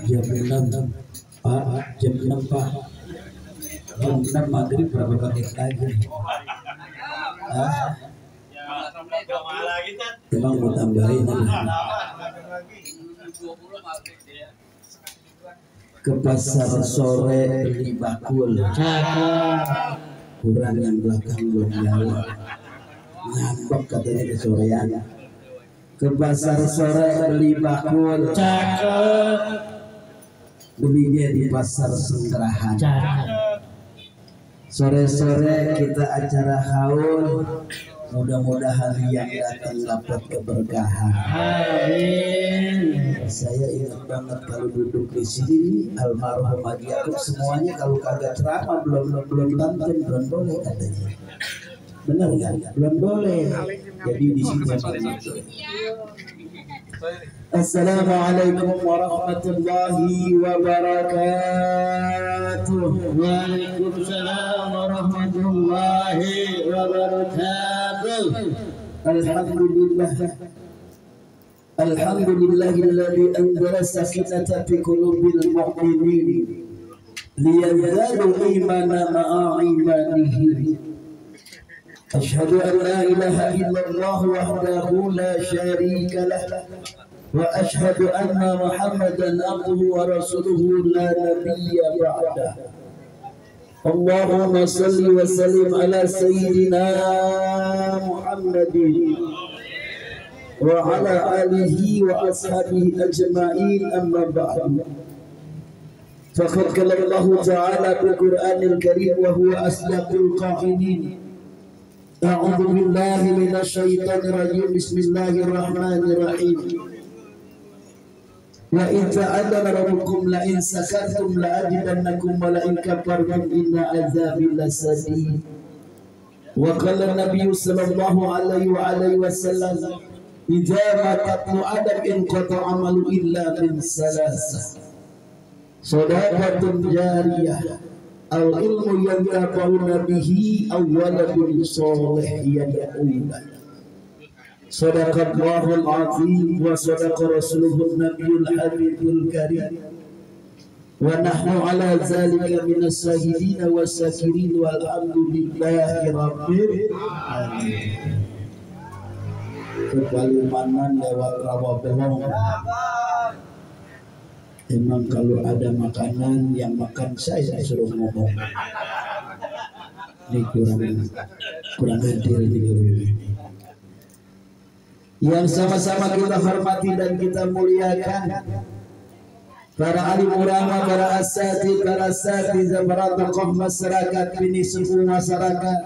Jam 6 Pak, jam 6 Pak. Jam 6 maghrib berapa menit lagi? Emang mau tambahin ke pasar sore beli bakul. Kurang yang belakang belum jalan. Ngambek katanya kesorean. Ke pasar sore beli bakul. Cakep. Belinya di pasar Sengkerahan. Sore-sore kita acara haul. Mudah-mudahan yang datang dapat keberkahan. Amin. Saya ingat banget kalau duduk di sini almarhum Haji Yakub semuanya kalau kagak ceramah belum tampil belum boleh katanya. Benar nggak? Belum boleh. Jadi di sini begitu. Assalamualaikum warahmatullahi wabarakatuh. Waalaikumsalam warahmatullahi wabarakatuh. Alhamdulillah. Alhamdulillahilladzi anzala sakinata fi qulubil mu'minin liyazdadu imanan ma'a imanihi. أشهد أن لا إله إلا الله وحده لا شريك له وأشهد أن محمدا عبده ورسوله لا نبي بعده. اللهم صل وسلم على سيدنا محمد وعلى آله وأصحابه أجمعين أما بعد فقد قال الله تعالى في القرآن الكريم وهو أصدق القائلين أعوذ بالله من الشيطان الرجيم بسم الله الرحمن الرحيم وإن تعذب ربكم لئن سكرتم لأزيدنكم ولئن كفرتم إن عذابي لشديد. وقال النبي صلى الله عليه وسلم إذا مات ابن آدم انقطع عمله إلا من ثلاثة صدقة جارية أو علم ينتفعون به أو ولد صالح يدعو له. صدق الله العظيم وصدق رسوله النبي الحبيب الكريم ونحن على ذلك من الشاهدين والشاكرين والحمد لله رب العالمين. Kepalimanan lewat rawa belong. Emang kalau ada makanan yang makan saya suruh ngomong. Ini kurang hadir ini. Yang sama-sama kita hormati dan kita muliakan para alim ulama, para asatidz, para asatidz, para tokoh masyarakat, ini semua masyarakat.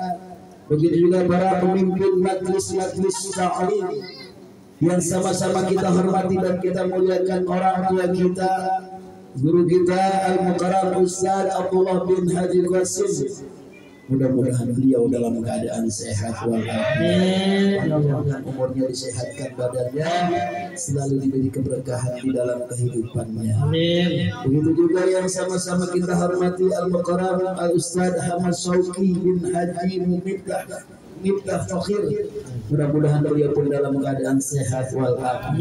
Begitu juga para pemimpin majlis-majlis ta'lim yang sama-sama kita hormati dan kita muliakan orang tua kita, guru kita Al-Mukarram Ustaz Abdullah bin Haji Qasim. Mudah-mudahan beliau dalam keadaan sehat walafiat, mudah-mudahan umurnya disehatkan badannya, selalu diberi keberkahan di dalam kehidupannya. Begitu juga yang sama-sama kita hormati Al-Mukarram Al-Ustaz Ahmad Syauqi bin Haji Miftah Fakhir. Mudah-mudahan beliau pun dalam keadaan sehat walafiat.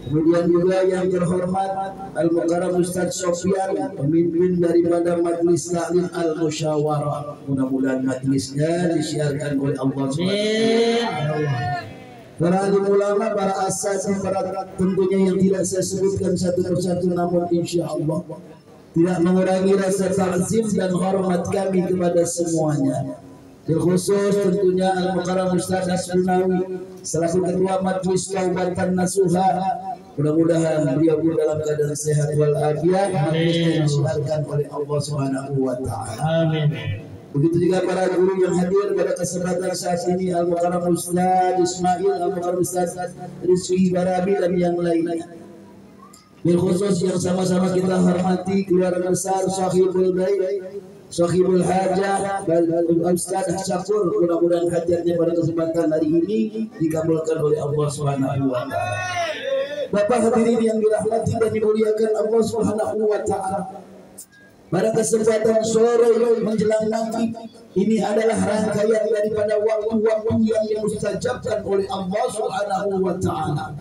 Kemudian juga yang terhormat Al-Mukarram Ustaz Sofyan, pemimpin daripada Majlis Ta'lim Al-Musyawarah. Mudah-mudahan majlisnya disiarkan oleh Allah SWT. Para alim ulama, para asatidz, para tentunya yang tidak saya sebutkan satu persatu, namun insya Allah tidak mengurangi rasa ta'zim dan hormat kami kepada semuanya. Terkhusus tentunya Al-Mukarram Ustaz Asrunawi selaku ketua Majlis Taubatan Nasuha. Mudah-mudahan beliau pun dalam keadaan sehat walafiat, majlisnya disiarkan oleh Allah Subhanahu wa taala. Amin. Begitu juga para guru yang hadir pada kesempatan saat ini, Al-Mukarram Ustaz Ismail, Al-Mukarram Ustaz Rizki Barabi dan yang lainnya. Khusus yang sama-sama kita hormati keluarga besar Sahibul Bait, Sahibul Hajah, Ustaz Syakur. Mudah-mudahan hajatnya pada kesempatan hari ini dikabulkan oleh Allah Subhanahu wa taala. Bapak hadirin yang dirahmati dan dimuliakan Allah Subhanahu wa taala. Pada kesempatan sore menjelang maghrib ini adalah rangkaian daripada waktu-waktu yang dimustajabkan oleh Allah Subhanahu wa taala.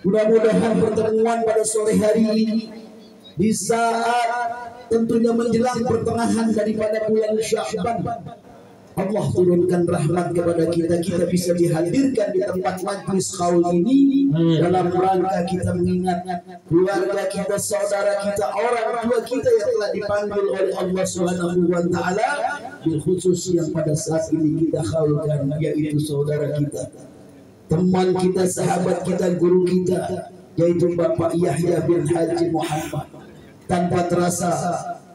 Mudah-mudahan pertemuan pada sore hari ini di saat tentunya menjelang pertengahan daripada bulan Sya'ban, Allah turunkan rahmat kepada kita, kita bisa dihadirkan di tempat majlis qaul ini dalam rangka kita mengingat keluarga kita, saudara kita, orang tua kita yang telah dipanggil oleh Allah Subhanahu wa taala, bil khusus yang pada saat ini kita qaulkan, yaitu saudara kita, teman kita, sahabat kita, guru kita, yaitu Bapak Yahya bin Haji Muhammad. Tanpa terasa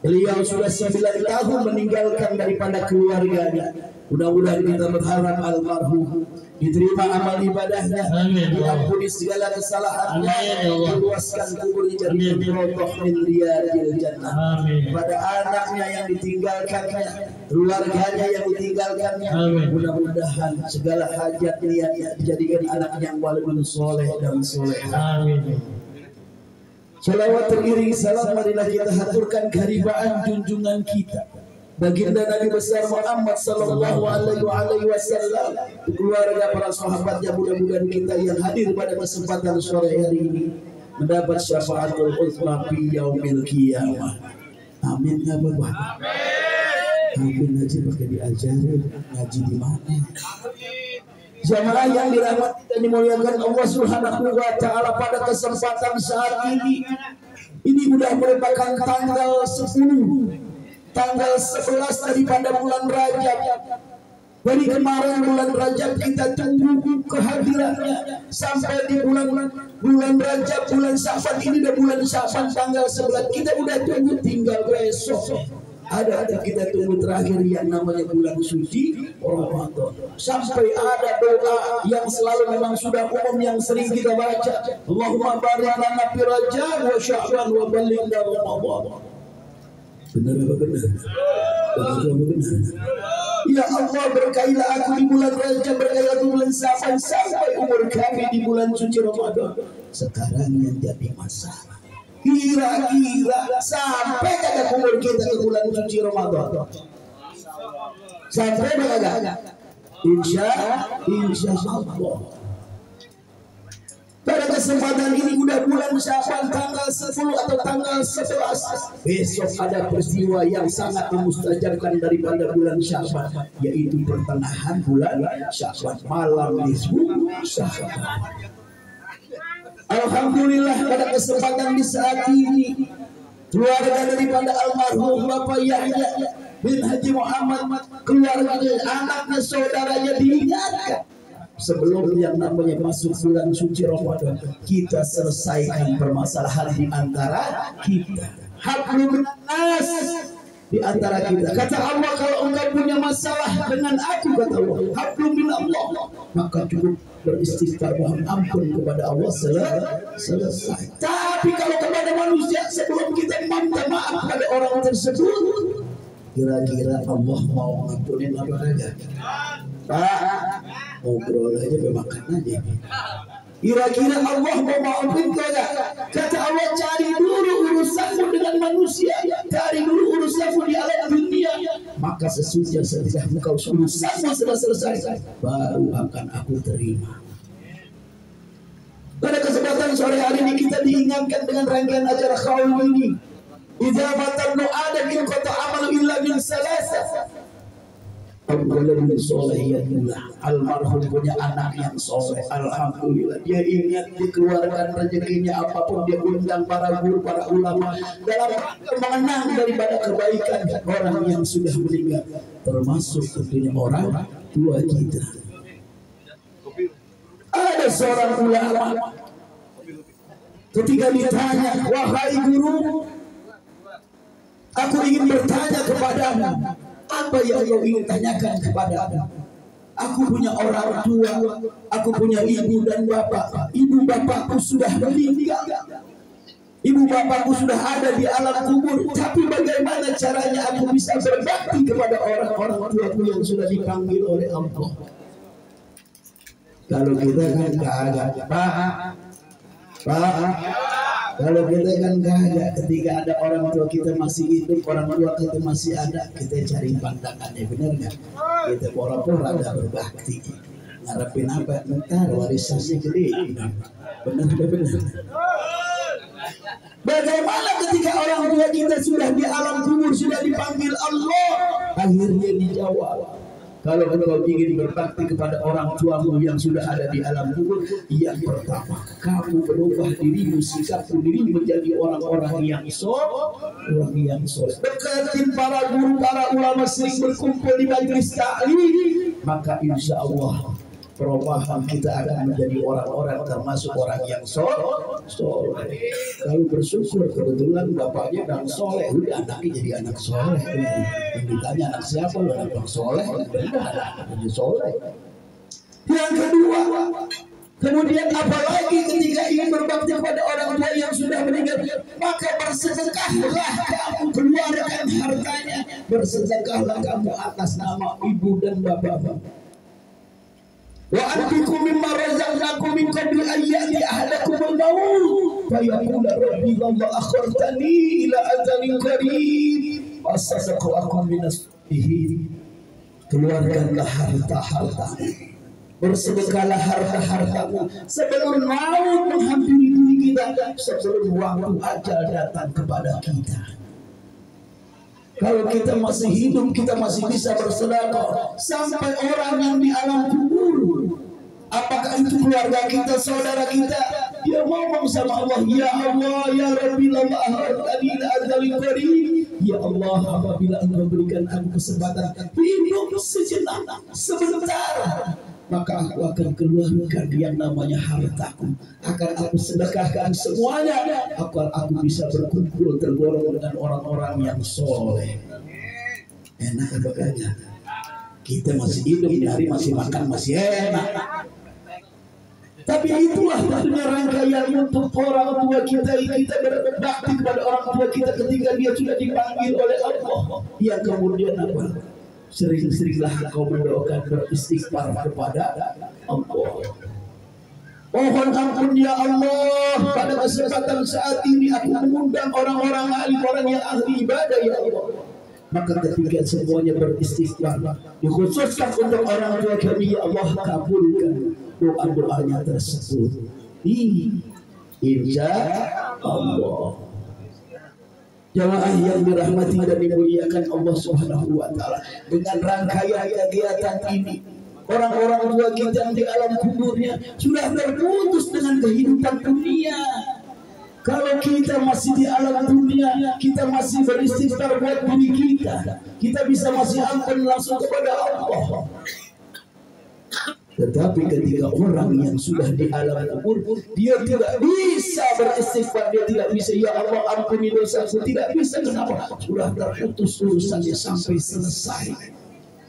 beliau sudah 9 tahun meninggalkan daripada keluarganya. Mudah-mudahan kita berharap almarhum diterima amal ibadahnya, diampuni segala kesalahannya, diluaskan kuburnya jadi rodoh min riyadil jannah. Pada anaknya yang ditinggalkannya, keluarganya yang ditinggalkannya, mudah-mudahan segala hajat niatnya dijadikan anak yang waliun soleh dan soleh. Amin. Salawat teriring salam marilah kita haturkan keharibaan junjungan kita baginda Nabi besar Muhammad sallallahu alaihi wasallam, keluarga, para sahabatnya. Mudah-mudahan kita yang hadir pada kesempatan sore hari ini mendapat syafaatul uzma fi yaumil qiyamah. Amin ya Bapak. Amin. Ngaji pakai diajarin, ngaji di mana? Jamaah yang dirahmati dan dimuliakan Allah Subhanahu wa taala, pada kesempatan saat ini sudah merupakan tanggal 10, tanggal 11 daripada bulan Rajab. Dari kemarin bulan Rajab kita tunggu kehadirannya sampai di bulan Rajab, bulan Sya'ban ini udah bulan Sya'ban tanggal 11 kita udah tunggu, tinggal besok. Ada kita tunggu terakhir yang namanya bulan suci Ramadan. Sampai ada doa yang selalu memang sudah umum yang sering kita baca, Allahumma barik lana fi Rajab wa Sya'ban wa ballighna Ramadan. Benar apa benar? Benar. Ya Allah, berkailah aku di bulan Rajab, berkailah di bulan Sya'ban sampai umur kami di bulan suci Ramadan. Sekarang yang jadi masalah, kira-kira sampai kagak umur kita ke bulan suci Ramadan? Sampai kagak? Insya Allah. Pada kesempatan ini udah bulan Sya'ban tanggal 10 atau tanggal 11. Besok ada peristiwa yang sangat memustajabkan daripada bulan Sya'ban, yaitu pertengahan bulan Sya'ban, malam nisfu Sya'ban. Alhamdulillah pada kesempatan di saat ini keluarga daripada almarhum Bapak Yahya bin Haji Muhammad, keluarganya, anaknya, saudaranya diingatkan sebelum yang namanya masuk bulan suci Ramadan, kita selesaikan permasalahan di antara kita. Hablum nas di antara kita. Kata Allah, kalau engkau punya masalah dengan aku, kata Allah, hablum min Allah, maka cukup beristighfar, mohon ampun kepada Allah, selesai. Tapi kalau kepada manusia, sebelum kita minta maaf pada orang tersebut, kira-kira Allah mau ngampunin apa saja? Pak, ngobrol aja, makan aja. Kira-kira Allah mau maafin kagak? Kata Allah, cari dulu urusanmu dengan manusia, cari dulu urusanmu di alam dunia, maka sesudah engkau urusanmu sudah selesai, baru akan aku terima. Pada kesempatan sore hari ini kita diingatkan dengan rangkaian acara qaul ini. Idza matabnu adam in qata amalu illa min salasa. Alhamdulillah, almarhum punya anak yang soleh. Alhamdulillah, dia ingat dikeluarkan rezekinya, apapun dia undang para guru, para ulama dalam mengenang daripada kebaikan orang yang sudah meninggal, termasuk tentunya orang tua kita. Ada seorang ulama ketika ditanya, wahai guru, aku ingin bertanya kepadamu, apa yang kau ingin tanyakan kepada aku? Aku punya orang tua, aku punya ibu dan bapak. Ibu bapakku sudah meninggal, ibu bapakku sudah ada di alam kubur. Tapi bagaimana caranya aku bisa berbakti kepada orang-orang tuaku yang sudah dipanggil oleh Allah? Kalau kita kan kagak, Pak. Kalau kita kan kagak, ketika ada orang tua kita masih hidup, orang tua kita masih ada, kita cari pandangannya, benar nggak? Kita pura-pura ada berbakti, ngarepin apa? Ntar warisannya gede. Benar. Bagaimana ketika orang tua kita sudah di alam kubur, sudah dipanggil Allah, akhirnya dijawab, kalau engkau ingin berbakti kepada orang tuamu yang sudah ada di alam kubur, yang pertama kamu berubah dirimu, sikapmu diri menjadi orang-orang yang soleh. Berkatin para guru, para ulama sering berkumpul di majelis ta'lim, maka insya Allah perubahan kita akan menjadi orang-orang termasuk orang yang soleh. Kalau bersyukur kebetulan bapaknya dan soleh, udah anaknya jadi anak soleh. Yang ditanya anak siapa, anak soleh, jadi soleh. Yang kedua, kemudian apalagi ketika ingin berbakti kepada orang tua yang sudah meninggal, maka bersedekahlah kamu, keluarkan hartanya, bersedekahlah kamu atas nama ibu dan bapak. Wa anfiqu mimma razaqnakum min qabli an ya'ti ahadakum al-maut fa yaqula rabbi lawla akhartani ila ajalin qarib fasaddaqu min asbihi. Keluarkanlah harta-harta, bersedekahlah harta-hartamu sebelum maut menghampiri diri kita, sebelum waktu ajal datang kepada kita. Kalau kita masih hidup, kita masih bisa bersedekah sampai orang yang di alam kubur. Apakah itu keluarga kita, saudara kita? Dia ngomong sama Allah, ya Allah, ya Rabbi, lama ahartani ila ajalin qarib. Ya Allah, apabila Engkau berikan aku kesempatan hidup sejenak, sebentar, maka aku akan keluarkan yang namanya hartaku, akan aku sedekahkan semuanya, agar aku bisa berkumpul tergolong dengan orang-orang yang soleh. Enak apa kagak? Kita masih hidup di hari, masih makan, masih enak. Tapi itulah tentunya rangkaian untuk orang tua kita. Kita berbakti kepada orang tua kita ketika dia sudah dipanggil oleh Allah. Yang kemudian apa? Sering-seringlah kau mendoakan, beristighfar kepada Allah. Mohon ampun ya Allah, pada kesempatan saat ini aku mengundang orang-orang alim, orang yang ahli ibadah ya Allah. Maka ketika semuanya beristighfar, dikhususkan untuk orang tua kami, ya Allah kabulkan doa-doanya tersebut. Insya Allah. Jamaah yang dirahmati dan dimuliakan Allah Subhanahu wa taala, dengan rangkaian kegiatan ini, orang-orang tua kita di alam kuburnya sudah terputus dengan kehidupan dunia. Kalau kita masih di alam dunia, kita masih beristighfar buat diri kita bisa masih ampun langsung kepada Allah. Tetapi ketika orang yang sudah di alam kubur, dia tidak bisa beristighfar, dia tidak bisa, ya Allah ampuni dosaku, tidak bisa. Kenapa? Sudah terputus urusannya sampai selesai.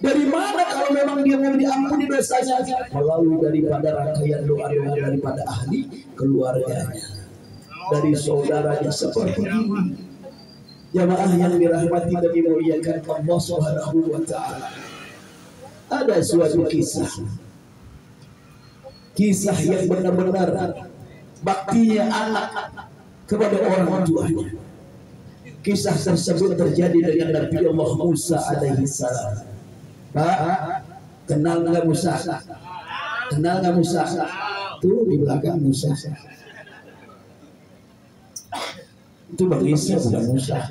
Dari mana kalau memang dia mau diampuni dosanya? Melalui daripada rangkaian doa-doa daripada ahli keluarganya, dari saudaranya seperti ini. Jamaah yang dirahmati dan dimuliakan Allah Subhanahu wa taala. Ada suatu kisah yang benar-benar baktinya anak kepada orang tuanya. Kisah tersebut terjadi dengan Nabi Allah Musa alaihi salam. Pak, kenal nggak Musa? Kenal nggak Musa? Tuh di belakang Musa. Itu Bang Isa, bukan Musa.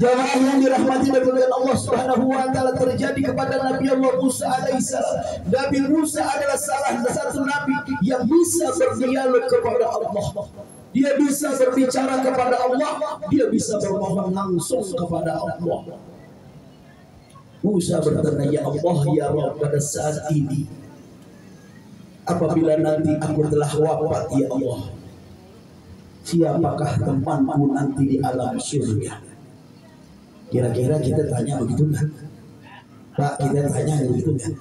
Jamaah yang dirahmati dan dimuliakan Allah Subhanahu wa taala, terjadi kepada Nabi Allah Musa alaihissalam. Nabi Musa adalah salah satu nabi yang bisa berdialog kepada Allah. Dia bisa berbicara kepada Allah, dia bisa bermohon langsung kepada Allah. Musa bertanya, ya Allah, ya Rabb, pada saat ini apabila nanti aku telah wafat, ya Allah, siapakah temanku nanti di alam surga? Kira-kira kita tanya begitu kan? Pak, kita tanya begitu kan?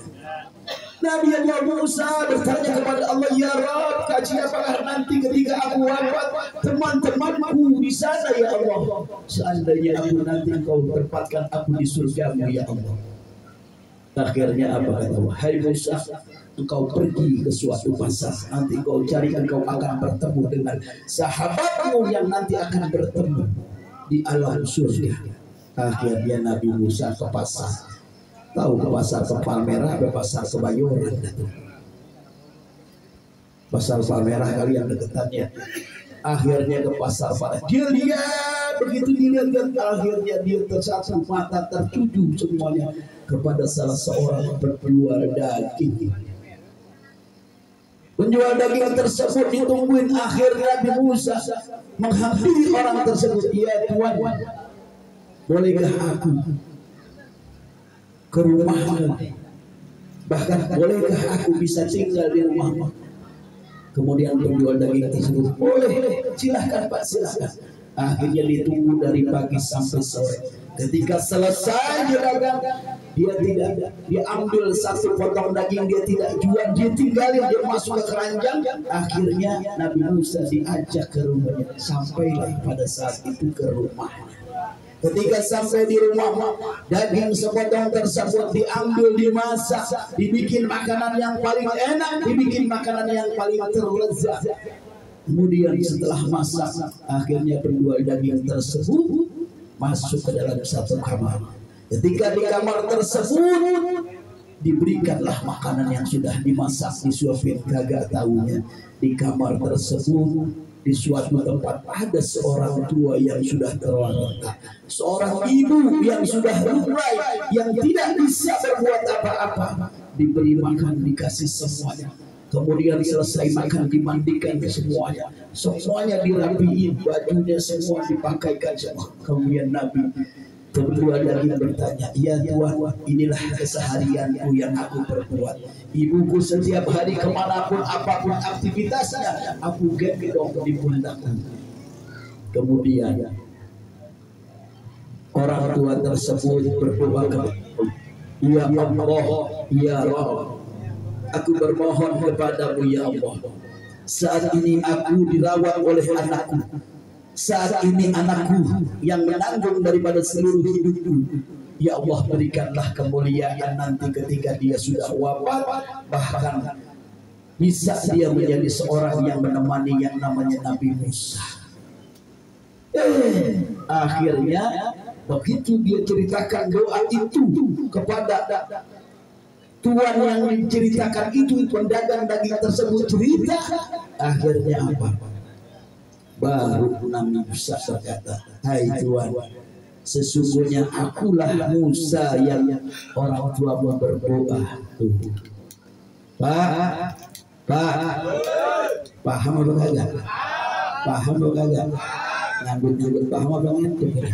Nabi Allah Musa bertanya kepada Allah, ya Rabb, siapakah nanti ketika aku wafat teman-temanku di sana ya Allah? Seandainya aku nanti engkau tempatkan aku di surga-Mu ya Allah. Akhirnya apa kata Allah? Hai Musa, engkau pergi ke suatu pasar, nanti engkau cari, engkau akan bertemu dengan sahabatmu yang nanti akan bertemu di alam surga. Akhirnya Nabi Musa ke pasar. Tahu ke pasar Kepal Merah, ke pasar Kebayoran. Pasar Palmerah kali yang deketannya. Akhirnya ke pasar Palmerah. Dia lihat, begitu dilihat, akhirnya dia tersapu, mata tertuju semuanya kepada salah seorang penjual daging. Penjual daging tersebut ditungguin. Akhirnya Nabi Musa menghampiri orang tersebut. Ya Tuhan, bolehkah aku ke rumahmu? Bahkan bolehkah aku bisa tinggal di rumahmu? Kemudian penjual daging tersebut, boleh, silahkan Pak, silahkan. Akhirnya ditunggu dari pagi sampai sore. Ketika selesai dia dagang, dia ambil satu potong daging, dia tidak jual, dia tinggalin, dia masuk ke keranjang. Akhirnya Nabi Musa diajak ke rumahnya. Sampailah pada saat itu ke rumahnya. Ketika sampai di rumah, daging sepotong tersebut diambil, dimasak, dibikin makanan yang paling enak, dibikin makanan yang paling terlezat. Kemudian setelah masak, akhirnya penjual daging tersebut masuk ke dalam satu kamar. Ketika di kamar tersebut, diberikanlah makanan yang sudah dimasak, disuapin, kagak tahunya di kamar tersebut, di suatu tempat ada seorang tua yang sudah terlantar, seorang ibu yang sudah lurai, yang tidak bisa berbuat apa-apa, diberi makan, dikasih semuanya. Kemudian selesai makan, dimandikan semuanya, semuanya dirapiin, bajunya semua dipakaikan semua. Kemudian Nabi kedua daging bertanya, ya Tuhan, inilah keseharianku yang aku perbuat. Ibuku setiap hari kemanapun apapun aktivitasnya, aku gendong di pundakku. Kemudian orang tua tersebut berdoa kepada, ya Allah, ya Rabb, aku bermohon kepadamu ya Allah. Saat ini aku dirawat oleh anakku. Saat ini anakku yang menanggung daripada seluruh hidupku. Ya Allah, berikanlah kemuliaan nanti ketika dia sudah wafat. Bahkan bisa dia menjadi seorang yang menemani yang namanya Nabi Musa. Akhirnya begitu dia ceritakan doa itu kepada tuan yang menceritakan itu, pedagang daging tersebut cerita, akhirnya apa? Baru Nabi Musa berkata, hai Tuhan, sesungguhnya akulah Musa yang orang tua berdoa. Pak, paham apa kagak? Paham apa kagak? Nyambut paham apa enggak?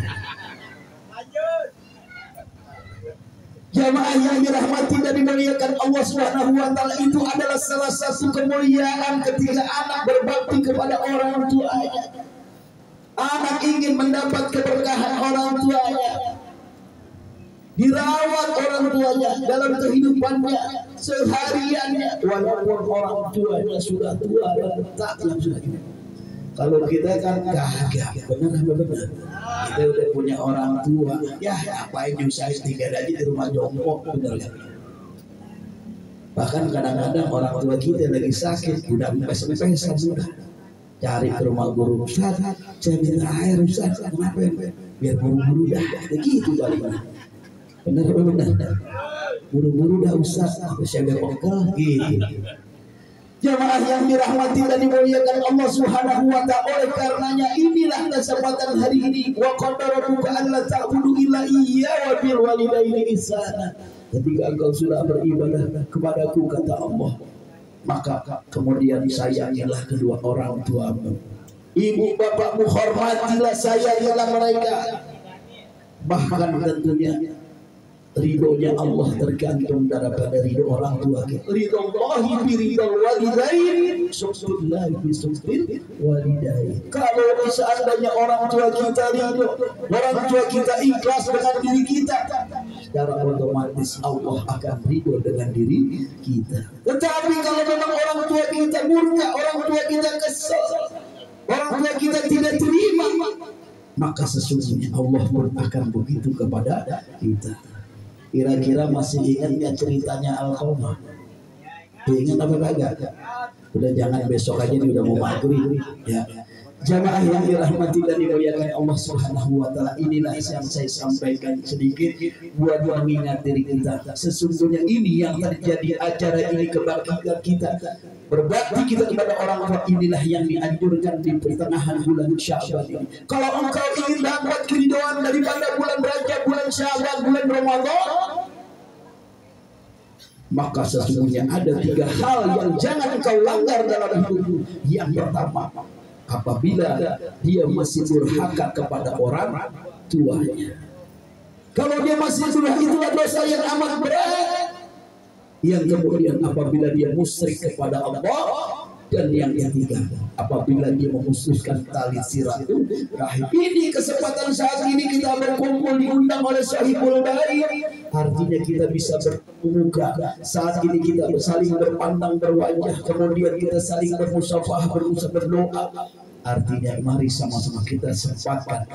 Jamaah yang dirahmati dan dimuliakan Allah Subhanahu wa taala, itu adalah salah satu kemuliaan ketika anak berbakti kepada orang tuanya. Anak ingin mendapat keberkahan orang tuanya, dirawat orang tuanya dalam kehidupannya sehariannya, walaupun orang tuanya sudah tua dan tak yang sudah gini. Kalau kita kan kagak, benar apa benar? Kita udah punya orang tua, ya ngapain nyusahin tiga aja di rumah jongkok, benar kan? Bahkan kadang-kadang orang tua kita lagi sakit, udah pes-pesan sudah cari ke rumah guru, Ustaz, saya minta air Ustaz, kenapa ya? Biar buru-buru dah, begitu baliknya. Benar apa benar? Buru-buru dah Ustaz, saya udah pegel, gitu. Jamaah yang dirahmati dan dimuliakan Allah Subhanahu wa taala, oleh karenanya inilah kesempatan hari ini, wa qadara rabbuka alla ta'budu illa iyyahu wa bil walidaini ihsana. Ketika engkau sudah beribadah kepadaku, kata Allah, maka kemudian sayangilah kedua orang tuamu. Ibu bapakmu hormatilah, sayangilah mereka. Bahkan tentunya ridhonya Allah tergantung daripada ridho orang tua kita. Ridho Allah bi ridho walidain, syukurlah bi syukur walidain. Kalau seandainya orang tua kita ridho, orang tua kita ikhlas dengan diri kita, secara otomatis Allah akan ridho dengan diri kita. Tetapi kalau memang orang tua kita murka, orang tua kita kesal, orang tua kita tidak terima, maka sesungguhnya Allah pun akan begitu kepada kita. Kira-kira masih ingat ya ceritanya Al-Qamah? Ingat apa kagak? Udah jangan besok aja, ini udah mau maghrib ya. Jamaah yang dirahmati dan dimuliakan Allah Subhanahu wa taala, inilah yang saya sampaikan sedikit buat mengingat diri kita. Sesungguhnya ini yang terjadi, acara ini kebaktian kita, berbakti kita kepada orang tua, inilah yang dianjurkan di pertengahan bulan Sya'ban ini. Kalau engkau ingin dapat keridhaan daripada bulan Rajab, bulan Sya'ban, bulan Ramadan, maka sesungguhnya ada 3 hal yang jangan engkau langgar dalam hidupmu. Yang pertama, apabila dia masih durhaka kepada orang tuanya. Kalau dia masih durhaka, itulah dosa yang amat berat. Yang kemudian apabila dia musyrik kepada Allah, dan yang ketiga apabila dia memutuskan tali silaturahim. Ini kesempatan saat ini kita berkumpul diundang oleh Sahibul Baik, artinya kita bisa bermuka saat ini, kita saling berpandang berwajah, kemudian kita saling bermusafah, berdoa. Artinya mari sama-sama kita sempatkan,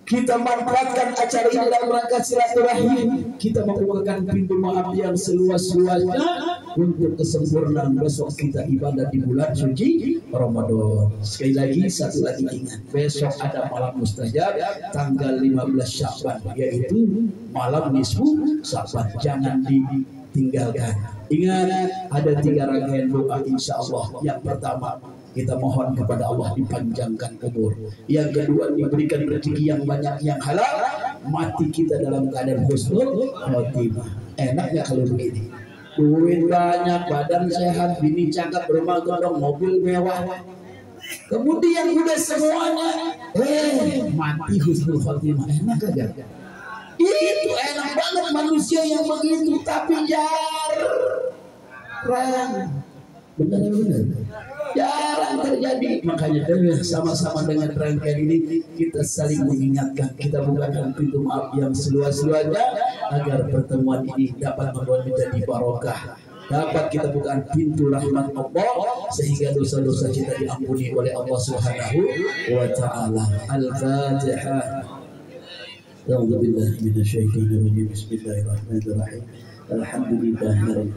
kita manfaatkan acara ini dalam rangka silaturahim. Kita membukakan pintu maaf yang seluas-luasnya untuk kesempurnaan besok kita ibadah di bulan suci Ramadan. Sekali lagi, satu lagi ingat, besok ada malam mustajab tanggal 15 Sya'ban, yaitu malam nisfu Sya'ban. Jangan ditinggalkan. Ingat, ada 3 rangkaian doa insya Allah. Yang pertama, kita mohon kepada Allah dipanjangkan umur. Yang kedua, diberikan rezeki yang banyak yang halal, mati kita dalam keadaan husnul khotimah. Enaknya kalau begini, duit banyak, badan sehat, bini cakep, rumah gondong, mobil mewah, kemudian udah semuanya mati husnul khotimah. Enak aja. Itu enak banget manusia yang begitu, tapi jarang. Benar-benar jarang terjadi. Makanya sama-sama dengan rangkaian ini kita saling mengingatkan, kita bukakan pintu maaf yang seluas-luasnya agar pertemuan ini dapat membuat menjadi barokah, dapat kita bukakan pintu rahmat Allah sehingga dosa-dosa kita diampuni oleh Allah Subhanahu wa taala. Al-Fatihah. A'udzu billahi minasyaitonir rajim. Bismillahirrahmanirrahim. Alhamdulillah.